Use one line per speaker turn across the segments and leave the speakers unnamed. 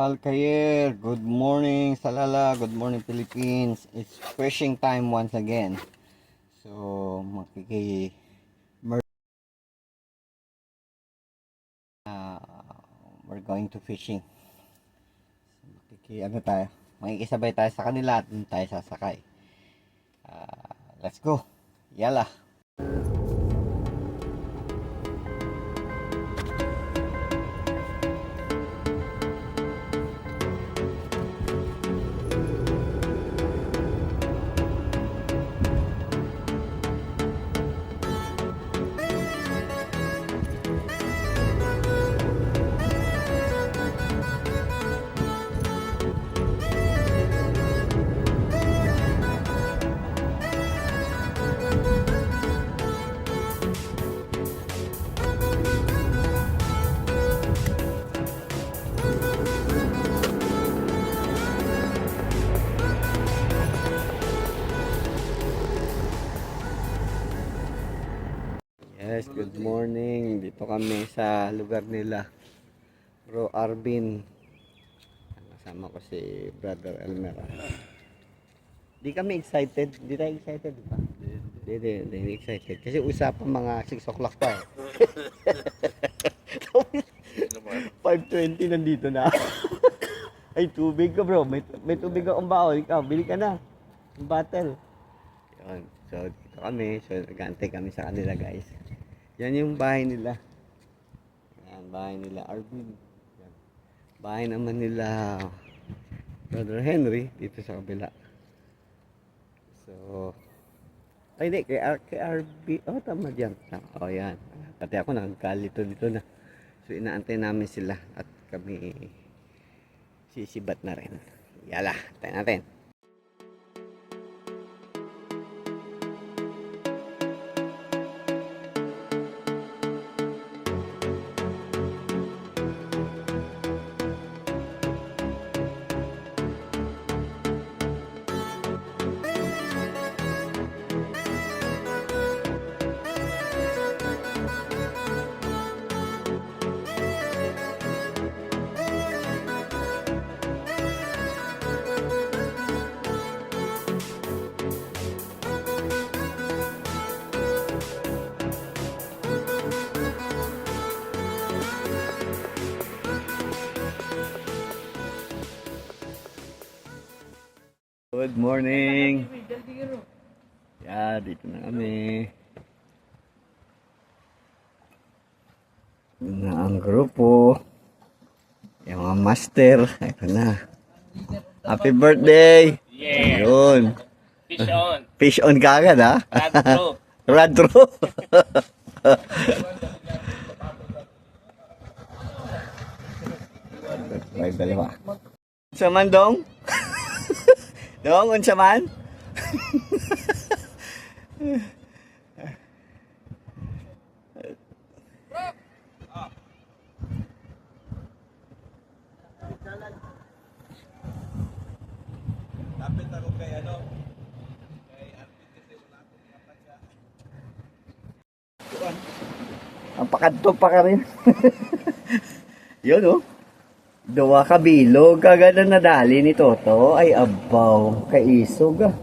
Alcayer, good morning Salala, good morning Philippines. It's fishing time once again. So we're going to fishing. Makikisabay tayo sa kanila at dun tayo sasakay. Let's go. Yala. Yes, good morning. Dito kami sa lugar nila. Bro Arvin. Kasama ko si Brother Elmer. Di kami excited. Di tayo excited, di ba? Di excited. Kasi usapan mga 6 o'clock pa eh. 5:20 nandito na. Ay, tubig ka bro. May tubig akong baon. Ikaw, bili ka na. Yung bottle. Yun. So, dito kami. So, nag-aantay kami sa kanila guys. Yan yung bahay nila. Yan, bahay nila Arvin. Yan. Bahay naman nila Brother Henry dito sa kabila. So, ay hindi, kay RB. Oh, tama dyan. Oh, yan. Pati ako nagkalito dito na. So, inaantay namin sila at kami sisibat na rin. Yala, tayo natin. Good morning. Yeah, dito na kami. Ito na ang grupo. Yung mga master. Ito na. Happy birthday!
Yeah!
Yun.
Fish on!
Fish on ka agad ha?
Radro!
Radro! May dalawa. Saman dong? Dong, unsa man?
Lapit ako kay ano? Kay Arvin kasi wala akong mapasya.
Ang pakadto pa ka rin. Yun oh. Duwa ka bilog, kagad na nadali ni Toto. Ay abaw, kaisog ah.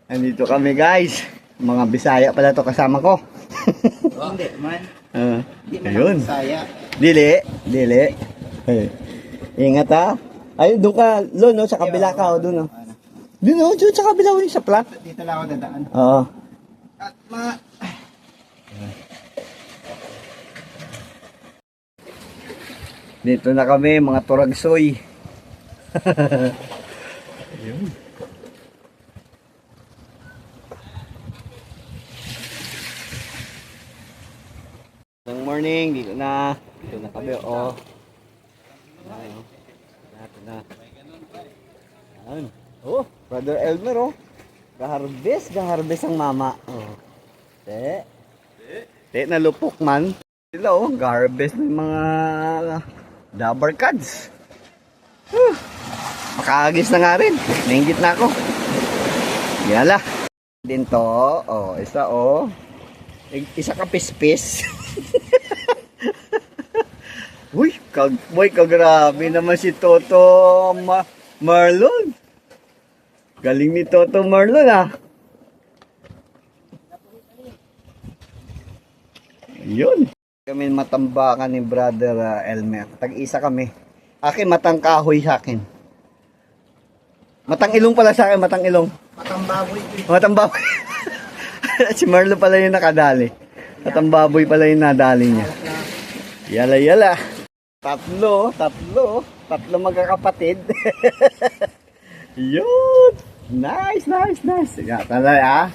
Andito kami guys. Mga Bisaya pala to kasama ko.
Hindi man. Hindi man
Ayun.
Bisaya.
Dili. Ay. Ingat ha. Ay, doon ka, Lon, no, sa kabila ka, o doon, no. Doon, no, doon sa kabila, sa plat.
Dito lang ako dadaan.
Oo.
At
Dito na kami, mga turagsoy. Good morning, dito na kami, oh. Dito na. Ayan. Oh, Brother Elmer, oh. Gaharbis ang mama. Oh. Te, nalupok man. Sila, oh, garbage ng mga Dabar Cards. Makaagis na nga rin. Nainggit na ako. Yala. Din to. Oh, isa oh. Isa ka pispis. Uy, boy, kagrabe naman si Toto Marlon. Galing ni Toto Marlon ah. Yun. Kami matambakan ni Brother Elmer. Tag-isa kami. Akin matang kahoy sa akin. Matang ilong pala sa akin, matang ilong.
Matang baboy.
Matang baboy. Si Marlo pala yung nakadali. Matang baboy pala yung nadali niya. Yala yala. Tatlo magkakapatid. Yun. Nice. Ya, talay ah.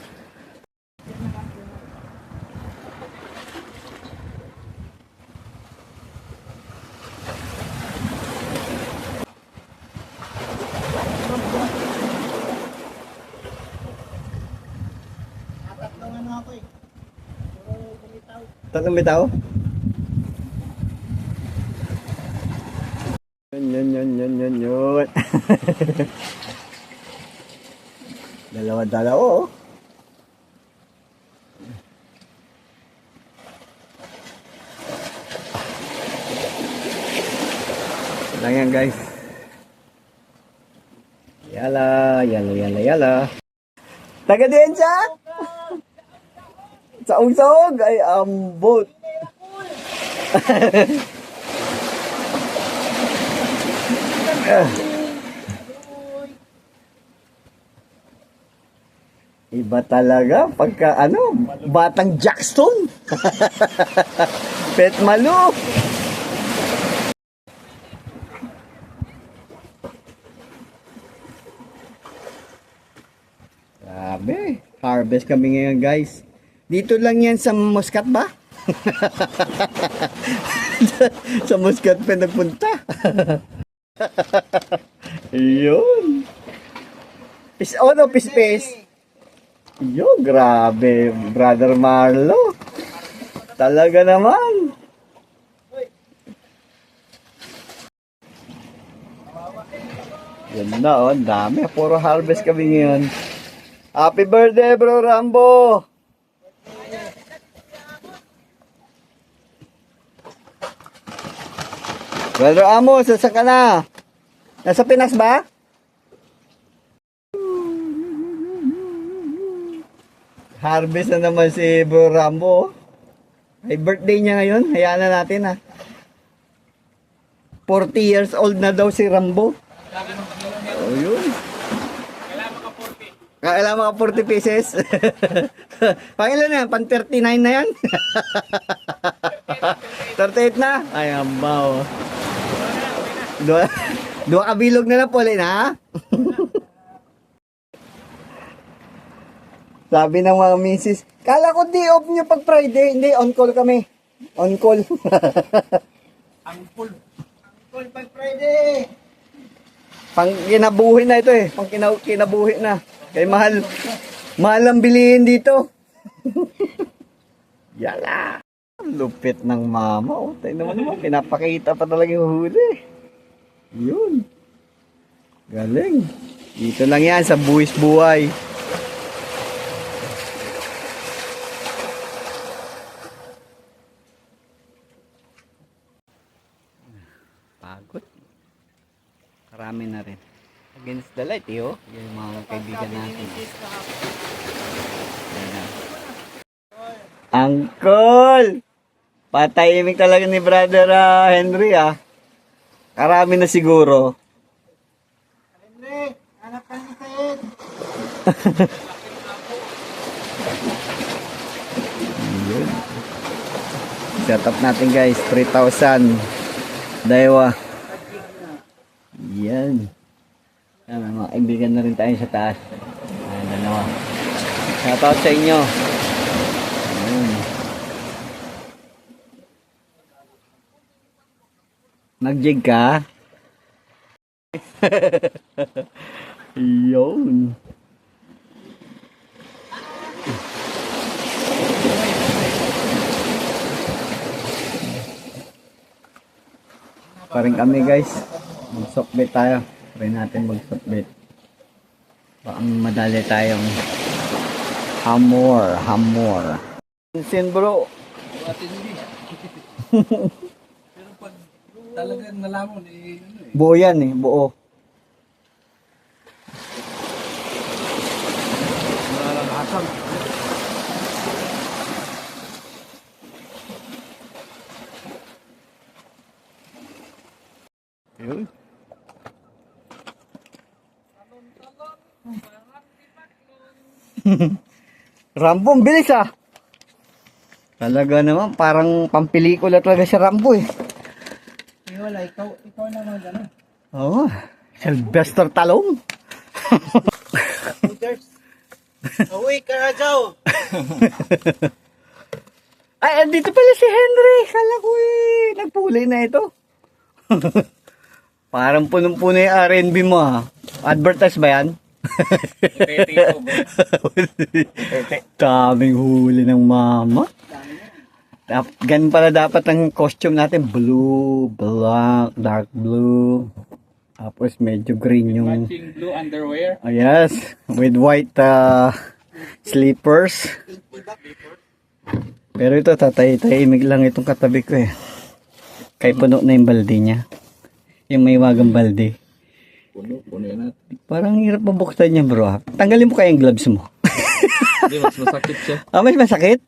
Tatlong ano ako eh. Puro bumitaw.
Tatlong bitaw? Yun. Dalawa-dalawa oh. Lang yan guys. Yala. Taga din siya? Saong-saong ay ambot. Iba talaga pagka batang Jackson. Pet Malu. Grabe, harvest kami ngayon guys. Dito lang yan sa Muscat ba? Sa Muscat pa nagpunta. Yun. Pis. Yun, grabe. Brother Marlo. Talaga naman. Yan na oh, dami. Puro harvest kami ngayon. Happy birthday bro Rambo. Brother Amos, saan ka na? Nasa Pinas ba? Harvest na naman si Bro Rambo. Ay birthday niya ngayon. Hayaan na natin ha. 40 years old na daw si Rambo. Oh yun. Kailangan maka 40 pieces. Pangilan na yan? Pan 39 na yan? 38 na? Ay ambaw. Dua kabilog na lang po, ha? Sabi ng mga misis, kala ko di off nyo pag Friday. Hindi, on call kami. On call.
Ang full pag Friday.
Pang kinabuhi na ito eh. Pang kinabuhi na. Kaya mahal ang bilihin dito. Yala. Lupit ng mama. Oh. Tayo naman, pinapakita pa talaga yung huli. Yun. Galing. Dito lang yan sa Buwis Buhay. Pagod. Marami na rin. Against the light, yo. Yung mga kaibigan natin. Uncle! Patahimik talaga ni Brother Henry, ah. Karami na siguro.
Henry, anak ka ni Ted.
Yun. Set up natin guys, 3,000. Daiwa. Yan. Yan, mga kaibigan na rin tayo sa taas. Ayan, dalawa. Shout out sa inyo. Ayan. Nag-jig ka? Yun. Paring kami guys. Mag-sockbait tayo. Try natin mag-sockbait. Baka madali tayong hamor. Sin bro.
Pero pag talagang nalamon eh. Ano eh.
Buo yan eh, buo.
Nalalakasan.
Yun. Rambo, ang bilis ah. Talaga naman, parang pampelikula talaga si Rambo eh.
Eh, wala, ikaw naman gano'n.
Oo, Sylvester Stallone.
Uy, Karajaw!
Ay, andito pala si Henry. Kala ko eh, nagpuli na ito. Parang punong-puno yung R&B mo ha. Advertise ba yan? Daming huli ng mama. Ganun pala dapat ang costume natin. Blue, black, dark blue. Tapos medyo green yung...
Matching blue underwear.
Oh, yes. With white slippers. Pero ito, tatay-tahimik lang itong katabi ko eh. Kay puno na yung balde niya. Yung may wagang balde.
Puno yan natin.
Parang hirap mabuksan niya bro ha. Tanggalin mo kaya yung gloves mo.
Hindi, mas masakit siya.
Ah, mas masakit?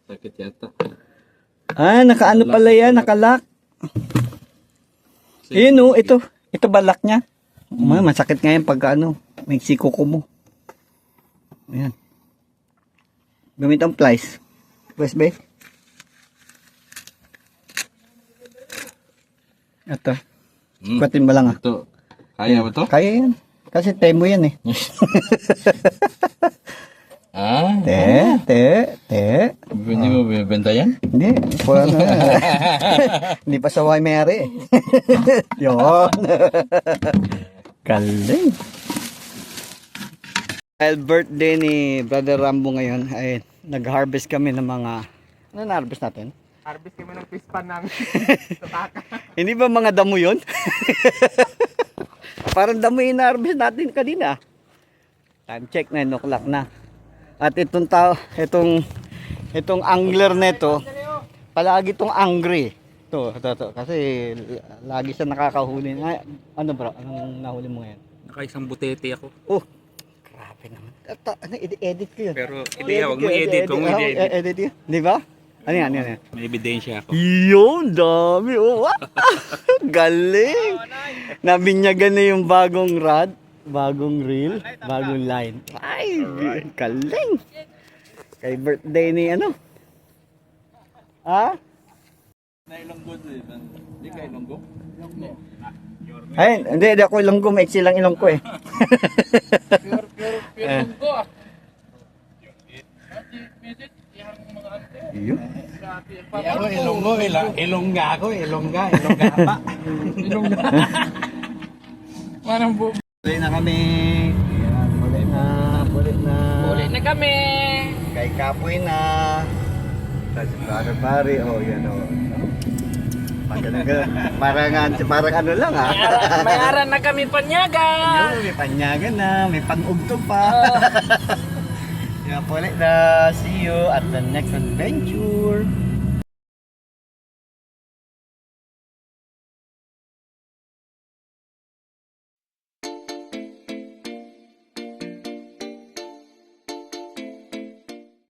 Sakit yata.
Ah, nakaano pala yan, nakalock. Yun oh, ito. Ito balak niya. Masakit nga yan pagka ano, may sikuko mo. Ayan. Gamit ang plies. West Bay. Ito. Kutin ba lang ah?
Ito. Kaya ba to?
Kaya yan. Kasi temo yan eh.
Ah?
Te.
Hindi mo bibenta yan?
Hindi. Wala na. Hindi pa saway mayari eh. Yun. Galing. Dahil birthday ni Brother Rambo ngayon, ay nag-harvest kami ng mga... Ano na-harvest natin?
Harvest kami ng pispan namin. Sa taka.
Hindi ba mga damo yun? Parang damo yung na-harvest natin kanina. Time check, 9 o'clock na. At itong angler nito, palagi itong angry. Ito. Kasi lagi siya nakakahuli. Ay, ano bro? Anong nahuli mo ngayon?
Nakaisang butete ako.
Oh, grabe naman. Ano, edit ko yun.
Pero hindi, wag mo i-edit. Wag mo i-edit.
Edit yun. Di ba? Ano yan?
May ebidensya ako.
Yun, dami. Oh, galing. Nabinyagan na yung bagong rod, bagong reel, bagong line. Ay, galing. Kay birthday ni ano? Ha?
Nailonggo din. Hindi ka ilonggo? Ilonggo.
Ay, hindi ako ilonggo. Maiksi lang ilong ko eh.
Pure ilonggo ah.
Yun.
Ako ilonggo, ilongga ako, ilongga pa. Ilongga. Manang bu.
Buli na kami. Ayan, buli na.
Uli na kami!
Kay Kapoy na. Sa pare. Oh, yan oh. Parang ano lang ah.
Mayaran na kami panyaga!
Yun, may panyagan na, may pang-ugtog pa. Kaya po ulit na. See you at the next adventure.